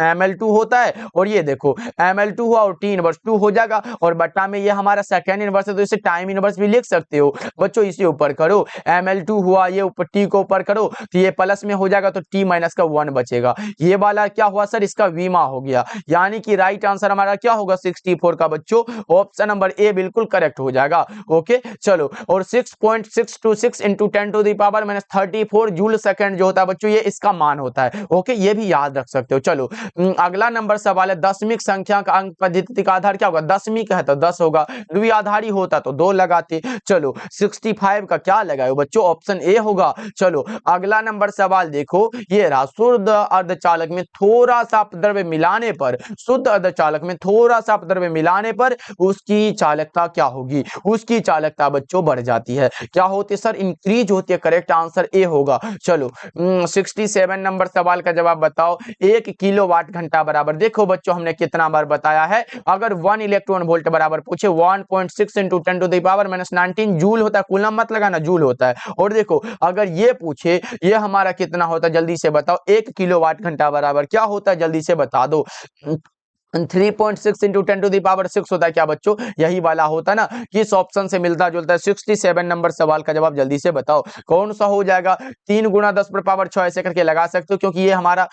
ml2 होता है, और ये देखो ml2 हुआ और टी इनवर्स 2 हो जाएगा, और बट्टा में ये हमारा सेकंड इनवर्स है तो इसे टाइम इनवर्स भी लिख सकते हो बच्चों। इसे ऊपर करो, ml2 हुआ, ये ऊपर टी को ऊपर करो तो ये प्लस में हो जाएगा तो t माइनस का 1 बचेगा। ये वाला क्या हुआ सर, इसका वीमा हो गया। यानी कि राइट आंसर हमारा क्या होगा 64 का बच्चों, ऑप्शन नंबर ए बिल्कुल करेक्ट हो जाएगा। ओके चलो, और 6.626 into 10 to the power -34 joule second जो होता है बच्चों, ये इसका मान होता है। ओके, ये भी याद रख सकते हो। चलो अगला नंबर सवाल है, दशमिक संख्या का अंक पद्धति का आधार क्या होगा। दशमिक है तो 10 होगा, द्विआधारी होता तो 2 लगाते। चलो 65 का क्या लगाओ बच्चों, ऑप्शन ए होगा। चलो अगला नंबर सवाल देखो, ये रहा शुद्ध अर्धचालक में थोड़ा सा अपद्रव्य मिलाने पर, शुद्ध अर्धचालक में थोड़ा सा अपद्रव्य मिलाने पर उसकी चालकता क्या होगी। उसकी चालकता बच्चों बढ़ जाती है। क्या होती है सर, इंक्रीज होती है। करेक्ट आंसर ए होगा। चलो 67 नंबर सवाल का जवाब बताओ, 1 किलोवाट घंटा बराबर, देखो बच्चों हमने कितना बार बताया है, अगर 1 इलेक्ट्रॉन वोल्ट बराबर पूछे 1.6 into 10 to the power -19 joule होता है, कूलम मत लगाना, जूल होता है। और देखो अगर ये पूछे ये हमारा कितना होता है, जल्दी से बताओ 1 किलोवाट घंटा बराबर क्या होता है, जल्दी से बता दो। 3.6 इंटू 10 टू द पावर 6 होता है क्या बच्चों, यही वाला होता है ना, किस ऑप्शन से मिलता जुलता है। 67 नंबर सवाल का जवाब जल्दी से बताओ कौन सा हो जाएगा। 3 गुना 10 पर पावर 6 ऐसे करके लगा सकते हो, क्योंकि ये हमारा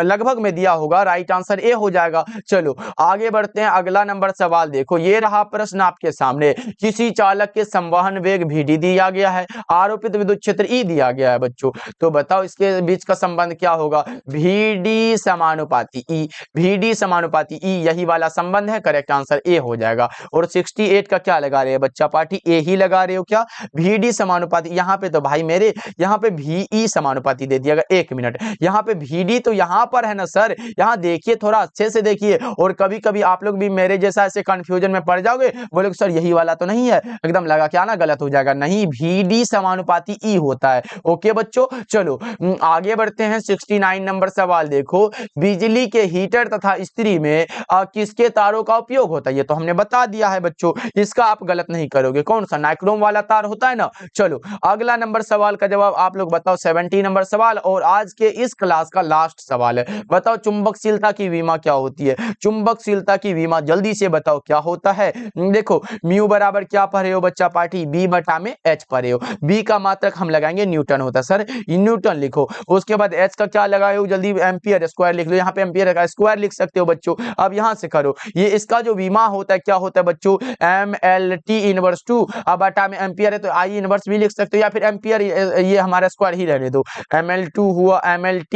लगभग में दिया होगा। राइट आंसर ए हो जाएगा। चलो आगे बढ़ते हैं, अगला नंबर सवाल देखो, ये रहा प्रश्न आपके सामने, किसी चालक के संवहन वेग vd दिया गया है, आरोपित विद्युत क्षेत्र ई दिया गया है बच्चों, तो बताओ इसके बीच का संबंध क्या होगा। vd समानुपाती ई, vd समानुपाती ई, यही वाला संबंध है। करेक्ट आंसर ए हो जाएगा। और 68 का क्या लगा रहे हैं बच्चा पार्टी, ए ही लगा रहे हो क्या। vd समानुपाती, यहाँ पे तो भाई मेरे यहाँ पे ve समानुपाती दे दिया। एक मिनट, यहाँ पे vd तो यहाँ पर है ना सर, यहाँ देखिए थोड़ा अच्छे से देखिए, और कभी कभी आप लोग भी मेरे जैसा ऐसे कंफ्यूजन में पड़ जाओगे, बोले सर यही वाला तो नहीं है, एकदम लगा क्या ना गलत हो जाएगा। नहीं, vd समानुपाती ई होता है। ओके बच्चों, चलो आगे बढ़ते हैं। 69 नंबर सवाल देखो, बिजली के हीटर तथा इस्त्री में किसके तारों का उपयोग होता है, ये तो हमने बता दिया है बच्चों, इसका आप गलत नहीं करोगे। कौन सा, नाइक्रोम वाला तार होता है ना। चलो अगला नंबर सवाल का जवाब आप लोग बताओ, 70 नंबर सवाल, और आज के इस क्लास का लास्ट सवाल है। बताओ चुंबकशीलता की विमा क्या होती है। चुंबकशीलता की विमा जल्दी से बताओ क्या होता है। देखो म्यू बराबर क्या पढ़े हो बच्चा पार्टी, बी बटा में एच पढ़े हो। बी का मात्रक हम लगाएंगे न्यूटन होता है सर, न्यूटन लिखो। उसके बाद एच का क्या लगाए हो, जल्दी एम्पियर स्क्वायर लिख लो, यहाँ पे एम्पियर का स्क्वायर लिख सकते हो बच्चों। अब यहाँ से करो, ये इसका जो विमा होता है क्या होता है बच्चों, mlt इनवर्स 2, अब बटा में एम्पियर है तो आई इनवर्स भी लिख सकते हो, या फिर एम्पियर ये हमारा स्क्वायर ही रहने दो। ml2 हुआ, mlt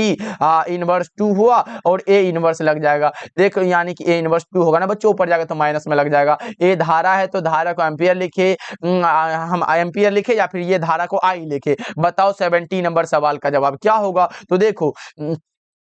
इनवर्स 2 हुआ, और a इनवर्स लग जाएगा। देखो यानी कि a इनवर्स 2 होगा ना बच्चों, ऊपर जाएगा तो माइनस में लग जाएगा। ए धारा है तो धारा को एम्पियर लिखे, हम एम्पियर लिखे, या फिर ये धारा को आई लिखे। बताओ 70 नंबर सवाल का जवाब क्या होगा। तो देखो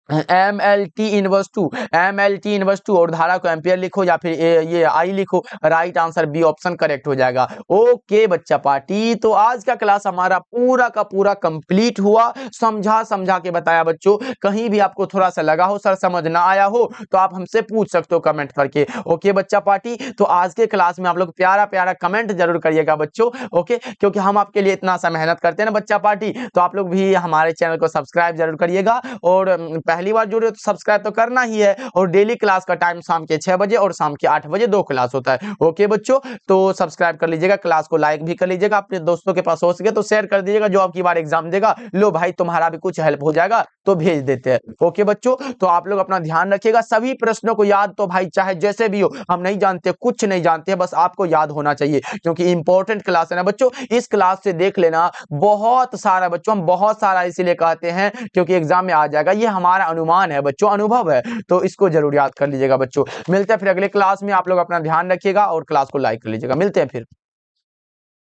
mlt इनवर्स 2, mlt इनवर्स 2, और धारा को एम्पियर लिखो या फिर ये आई लिखो। Right answer B option correct हो जाएगा। ओके बच्चा पार्टी, तो आज का क्लास हमारा पूरा का पूरा कंप्लीट हुआ, समझा के बताया बच्चों। कहीं भी आपको थोड़ा सा लगा हो सर समझ ना आया हो तो आप हमसे पूछ सकते हो कमेंट करके। ओके बच्चा पार्टी, तो आज के क्लास में आप लोग प्यारा प्यारा कमेंट जरूर करिएगा बच्चों। ओके, क्योंकि हम आपके लिए इतना सा मेहनत करते हैं ना बच्चा पार्टी, तो आप लोग भी हमारे चैनल को सब्सक्राइब जरूर करिएगा, और पहली बार जुड़ रहे हो तो सब्सक्राइब तो करना ही है। और डेली क्लास का टाइम शाम के 6 बजे और शाम के 8 बजे 2 क्लास होता है। ओके बच्चों, तो सब्सक्राइब कर लीजिएगा, क्लास को लाइक भी कर लीजिएगा, अपने दोस्तों के पास हो सके तो शेयर कर दीजिएगा, जो आपकी बार एग्जाम देगा लो भाई तुम्हारा भी कुछ हेल्प हो जाएगा तो भेज देते हैं। ओके बच्चों, तो आप लोग अपना ध्यान रखिएगा, सभी प्रश्नों को याद तो भाई चाहे जैसे भी हो, हम नहीं जानते, कुछ नहीं जानते, बस आपको याद होना चाहिए क्योंकि इंपॉर्टेंट क्लास है ना बच्चों। इस क्लास से देख लेना बहुत सारा बच्चों, हम बहुत सारा इसीलिए कहते हैं क्योंकि एग्जाम में आ जाएगा, ये हमारा अनुमान है बच्चों, अनुभव है, तो इसको जरूर याद कर लीजिएगा बच्चों। मिलते हैं फिर अगले क्लास में, आप लोग अपना ध्यान रखिएगा और क्लास को लाइक कर लीजिएगा। मिलते हैं फिर।